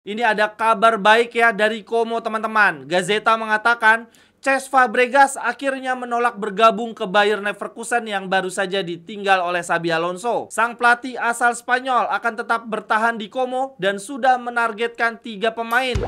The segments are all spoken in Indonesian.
Ini ada kabar baik ya dari Como teman-teman. Gazeta mengatakan Cesc Fabregas akhirnya menolak bergabung ke Bayer Leverkusen yang baru saja ditinggal oleh Xabi Alonso. Sang pelatih asal Spanyol akan tetap bertahan di Como dan sudah menargetkan 3 pemain.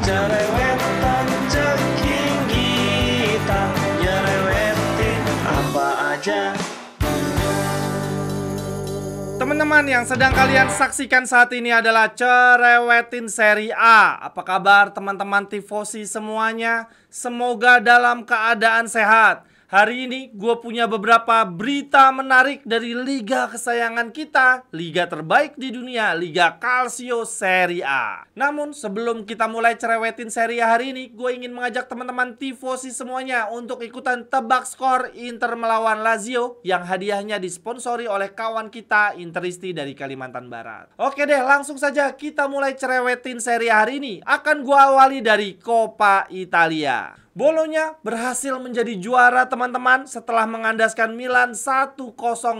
Jerewetan ceking kita, nyerewetin apa aja. Teman-teman, yang sedang kalian saksikan saat ini adalah Cerewetin Seri A. Apa kabar teman-teman tifosi semuanya? Semoga dalam keadaan sehat. Hari ini gue punya beberapa berita menarik dari liga kesayangan kita, liga terbaik di dunia, Liga Calcio Seri A. Namun sebelum kita mulai cerewetin Seri A hari ini, gue ingin mengajak teman-teman tifosi semuanya untuk ikutan tebak skor Inter melawan Lazio yang hadiahnya disponsori oleh kawan kita Interisti dari Kalimantan Barat. Oke deh, langsung saja kita mulai cerewetin Seri A hari ini. Akan gue awali dari Coppa Italia. Bologna berhasil menjadi juara teman-teman setelah mengandaskan Milan 1-0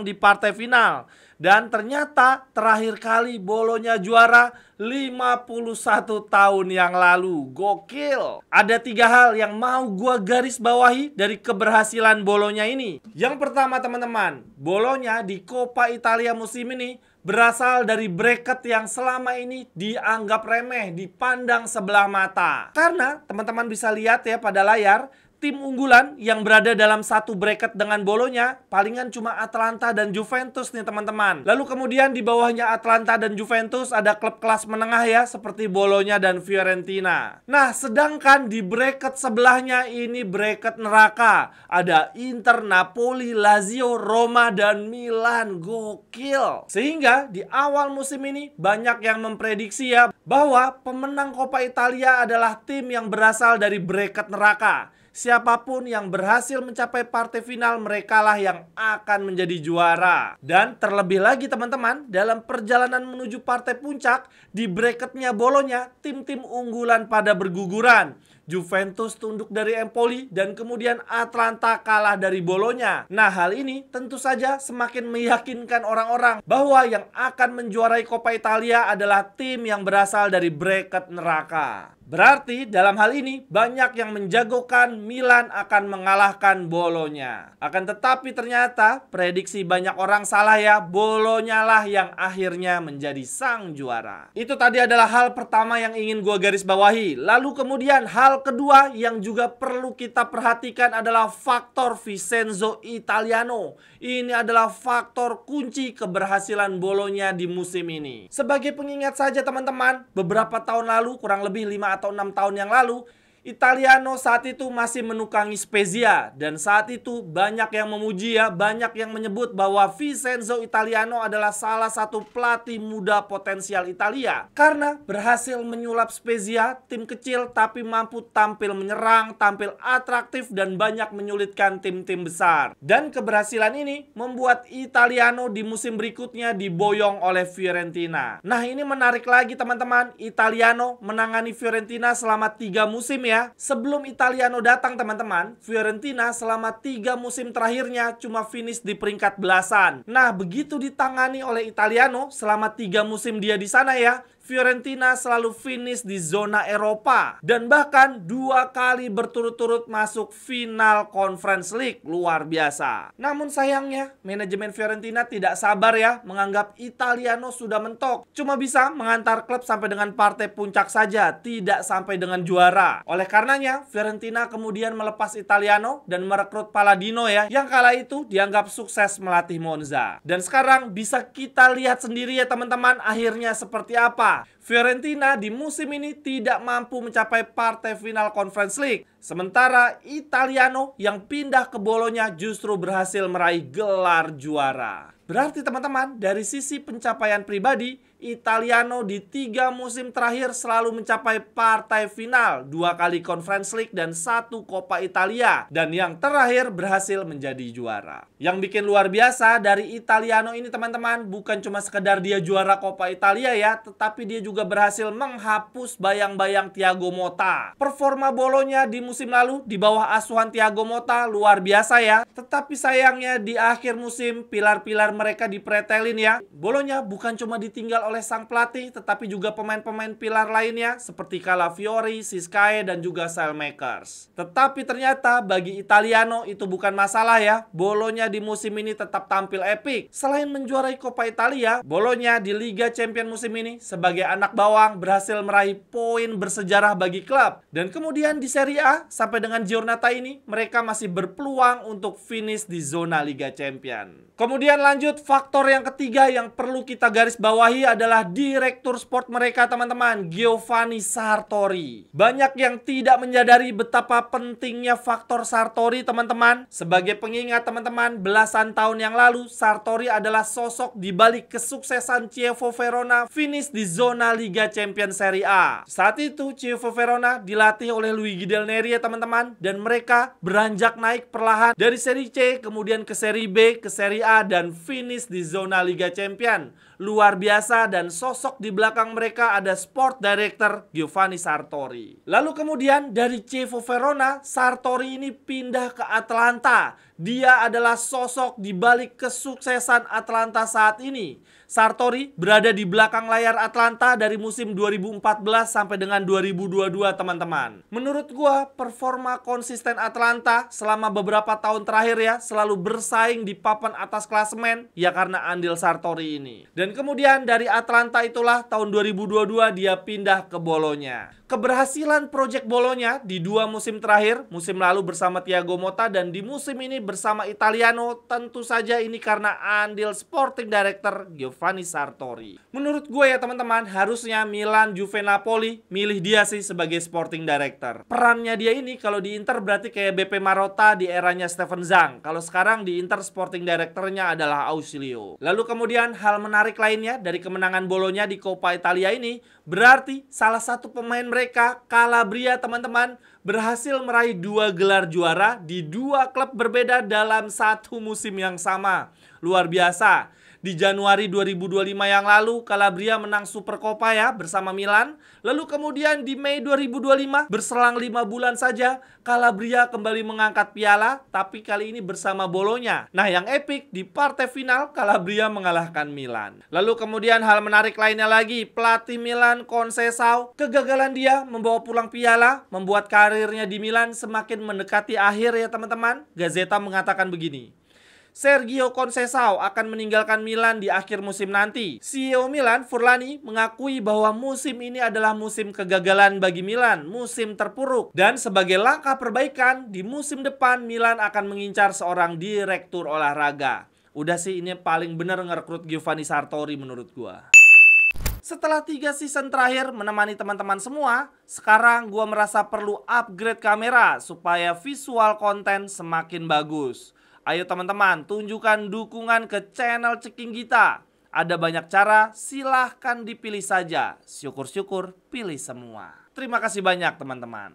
di partai final. Dan ternyata terakhir kali Bologna juara 51 tahun yang lalu. Gokil. Ada 3 hal yang mau gua garis bawahi dari keberhasilan Bologna ini. Yang pertama teman-teman, Bologna di Coppa Italia musim ini berasal dari bracket yang selama ini dianggap remeh, dipandang sebelah mata. Karena teman-teman bisa lihat ya pada layar, tim unggulan yang berada dalam satu bracket dengan Bologna palingan cuma Atalanta dan Juventus nih teman-teman. Lalu kemudian di bawahnya Atalanta dan Juventus ada klub kelas menengah ya, seperti Bologna dan Fiorentina. Nah, sedangkan di bracket sebelahnya ini bracket neraka. Ada Inter, Napoli, Lazio, Roma, dan Milan. Gokil. Sehingga di awal musim ini banyak yang memprediksi ya bahwa pemenang Coppa Italia adalah tim yang berasal dari bracket neraka. Siapapun yang berhasil mencapai partai final, merekalah yang akan menjadi juara. Dan terlebih lagi teman-teman, dalam perjalanan menuju partai puncak, di bracketnya Bologna, tim-tim unggulan pada berguguran. Juventus tunduk dari Empoli dan kemudian Atalanta kalah dari Bologna. Nah, hal ini tentu saja semakin meyakinkan orang-orang bahwa yang akan menjuarai Coppa Italia adalah tim yang berasal dari bracket neraka. Berarti dalam hal ini banyak yang menjagokan Milan akan mengalahkan Bologna. Akan tetapi ternyata prediksi banyak orang salah ya. Bologna lah yang akhirnya menjadi sang juara. Itu tadi adalah hal pertama yang ingin gue garis bawahi. Lalu kemudian hal kedua yang juga perlu kita perhatikan adalah faktor Vincenzo Italiano. Ini adalah faktor kunci keberhasilan Bologna di musim ini. Sebagai pengingat saja teman-teman, beberapa tahun lalu, kurang lebih 5 atau 6 tahun yang lalu, Italiano saat itu masih menukangi Spezia. Dan saat itu banyak yang memuji ya, banyak yang menyebut bahwa Vincenzo Italiano adalah salah satu pelatih muda potensial Italia. Karena berhasil menyulap Spezia, tim kecil tapi mampu tampil menyerang, tampil atraktif dan banyak menyulitkan tim-tim besar. Dan keberhasilan ini membuat Italiano di musim berikutnya diboyong oleh Fiorentina. Nah, ini menarik lagi teman-teman, Italiano menangani Fiorentina selama 3 musim ya. Sebelum Italiano datang teman-teman, Fiorentina selama 3 musim terakhirnya cuma finish di peringkat belasan. Nah, begitu ditangani oleh Italiano selama 3 musim dia di sana ya, Fiorentina selalu finish di zona Eropa. Dan bahkan 2 kali berturut-turut masuk final Conference League. Luar biasa. Namun sayangnya, manajemen Fiorentina tidak sabar ya, menganggap Italiano sudah mentok. Cuma bisa mengantar klub sampai dengan partai puncak saja, tidak sampai dengan juara. Oleh karenanya, Fiorentina kemudian melepas Italiano dan merekrut Palladino ya, yang kala itu dianggap sukses melatih Monza. Dan sekarang bisa kita lihat sendiri ya teman-teman, akhirnya seperti apa. Fiorentina di musim ini tidak mampu mencapai partai final Conference League. Sementara Italiano yang pindah ke Bologna justru berhasil meraih gelar juara. Berarti teman-teman, dari sisi pencapaian pribadi, Italiano di 3 musim terakhir selalu mencapai partai final, 2 kali Conference League dan 1 Coppa Italia, dan yang terakhir berhasil menjadi juara. Yang bikin luar biasa dari Italiano ini teman-teman, bukan cuma sekedar dia juara Coppa Italia ya, tetapi dia juga berhasil menghapus bayang-bayang Thiago Motta. Performa Bolonya di musim lalu di bawah asuhan Thiago Motta luar biasa ya, tetapi sayangnya di akhir musim pilar-pilar mereka dipretelin ya. Bolonya bukan cuma ditinggal oleh sang pelatih, tetapi juga pemain-pemain pilar lainnya seperti Calafiori, Siskae, dan juga Saelmakers. Tetapi ternyata bagi Italiano itu bukan masalah ya. Bolonya di musim ini tetap tampil epik. Selain menjuarai Coppa Italia, Bolonya di Liga Champions musim ini sebagai anak bawang berhasil meraih poin bersejarah bagi klub. Dan kemudian di Serie A sampai dengan Giornata ini mereka masih berpeluang untuk finish di zona Liga Champions. Kemudian lanjut, faktor yang ketiga yang perlu kita garis bawahi adalah direktur sport mereka teman-teman, Giovanni Sartori. Banyak yang tidak menyadari betapa pentingnya faktor Sartori teman-teman. Sebagai pengingat teman-teman, belasan tahun yang lalu Sartori adalah sosok di balik kesuksesan Chievo Verona finish di zona Liga Champions Serie A. Saat itu Chievo Verona dilatih oleh Luigi Del Neri ya teman-teman, dan mereka beranjak naik perlahan dari Serie C kemudian ke Serie B, ke Serie A, dan finish di zona Liga Champions. Luar biasa, dan sosok di belakang mereka ada sport director Giovanni Sartori. Lalu kemudian dari Chievo Verona, Sartori ini pindah ke Atalanta. Dia adalah sosok di balik kesuksesan Atalanta saat ini. Sartori berada di belakang layar Atalanta dari musim 2014 sampai dengan 2022 teman-teman. Menurut gua, performa konsisten Atalanta selama beberapa tahun terakhir ya selalu bersaing di papan atas klasemen ya karena andil Sartori ini. Dan kemudian dari Atalanta itulah tahun 2022 dia pindah ke Bolonya. Keberhasilan proyek Bolonya di 2 musim terakhir, musim lalu bersama Thiago Motta dan di musim ini bersama Italiano, tentu saja ini karena andil sporting director Giovanni Sartori. Menurut gue ya teman-teman, harusnya Milan, Juve, Napoli milih dia sih sebagai sporting director. Perannya dia ini kalau di Inter berarti kayak BP Marotta di eranya Steven Zhang. Kalau sekarang di Inter sporting directornya adalah Ausilio. Lalu kemudian hal menarik lainnya dari kemenangan Bolonya di Coppa Italia ini, berarti salah satu pemain mereka, Calabria teman-teman, berhasil meraih 2 gelar juara di 2 klub berbeda dalam 1 musim yang sama. Luar biasa. Di Januari 2025 yang lalu, Calabria menang Supercoppa ya bersama Milan. Lalu kemudian di Mei 2025, berselang 5 bulan saja, Calabria kembali mengangkat piala, tapi kali ini bersama Bolonya. Nah yang epic, di partai final, Calabria mengalahkan Milan. Lalu kemudian hal menarik lainnya lagi, pelatih Milan, Conceição, kegagalan dia membawa pulang piala, membuat karirnya di Milan semakin mendekati akhir ya teman-teman. Gazeta mengatakan begini, Sergio Conceição akan meninggalkan Milan di akhir musim nanti. CEO Milan, Furlani, mengakui bahwa musim ini adalah musim kegagalan bagi Milan, musim terpuruk. Dan sebagai langkah perbaikan, di musim depan Milan akan mengincar seorang direktur olahraga. Udah sih, ini paling bener ngerekrut Giovanni Sartori menurut gua. Setelah 3 season terakhir menemani teman-teman semua, sekarang gua merasa perlu upgrade kamera supaya visual konten semakin bagus. Ayo teman-teman, tunjukkan dukungan ke channel Ceking Gita. Ada banyak cara, silahkan dipilih saja. Syukur-syukur pilih semua. Terima kasih banyak teman-teman.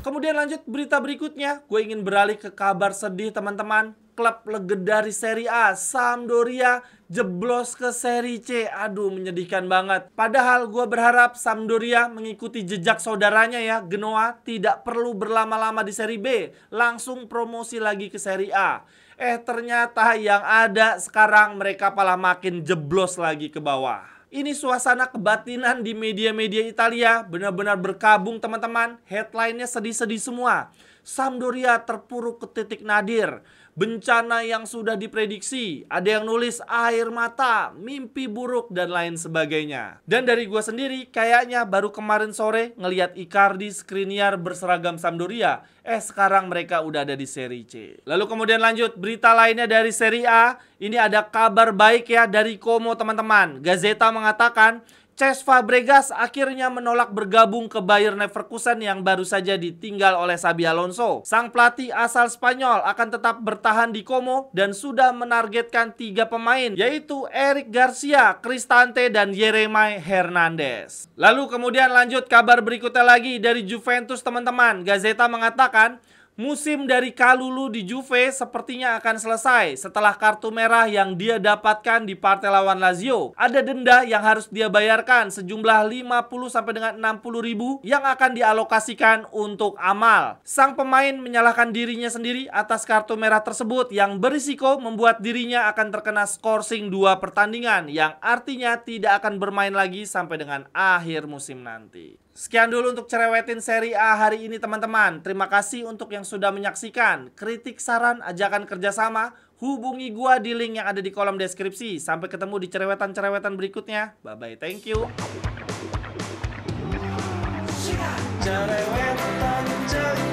Kemudian lanjut berita berikutnya, gue ingin beralih ke kabar sedih teman-teman. Klub legendaris Serie A, Sampdoria, jeblos ke Serie C. Aduh, menyedihkan banget. Padahal gue berharap Sampdoria mengikuti jejak saudaranya ya, Genoa, tidak perlu berlama-lama di Serie B, langsung promosi lagi ke Serie A. Ternyata yang ada sekarang mereka malah makin jeblos lagi ke bawah. Ini suasana kebatinan di media-media Italia benar-benar berkabung teman-teman. Headline-nya sedih-sedih semua. Sampdoria terpuruk ke titik nadir. Bencana yang sudah diprediksi. Ada yang nulis air mata, mimpi buruk, dan lain sebagainya. Dan dari gua sendiri, kayaknya baru kemarin sore ngelihat Icardi, Skriniar berseragam Sampdoria. Sekarang mereka udah ada di Serie C. Lalu kemudian lanjut, berita lainnya dari Serie A. Ini ada kabar baik ya dari Como teman-teman. Gazeta mengatakan Cesc Fabregas akhirnya menolak bergabung ke Bayer Leverkusen yang baru saja ditinggal oleh Xabi Alonso. Sang pelatih asal Spanyol akan tetap bertahan di Como dan sudah menargetkan 3 pemain, yaitu Eric Garcia, Cristante, dan Yeremay Hernandez. Lalu kemudian lanjut kabar berikutnya lagi dari Juventus teman-teman. Gazeta mengatakan musim dari Kalulu di Juve sepertinya akan selesai setelah kartu merah yang dia dapatkan di partai lawan Lazio. Ada denda yang harus dia bayarkan sejumlah 50 sampai dengan 60 ribu yang akan dialokasikan untuk amal. Sang pemain menyalahkan dirinya sendiri atas kartu merah tersebut yang berisiko membuat dirinya akan terkena skorsing 2 pertandingan yang artinya tidak akan bermain lagi sampai dengan akhir musim nanti. Sekian dulu untuk Cerewetin Seri A hari ini teman-teman. Terima kasih untuk yang sudah menyaksikan. Kritik, saran, ajakan kerjasama, hubungi gua di link yang ada di kolom deskripsi. Sampai ketemu di cerewetan-cerewetan berikutnya. Bye-bye, thank you. Cerewetan,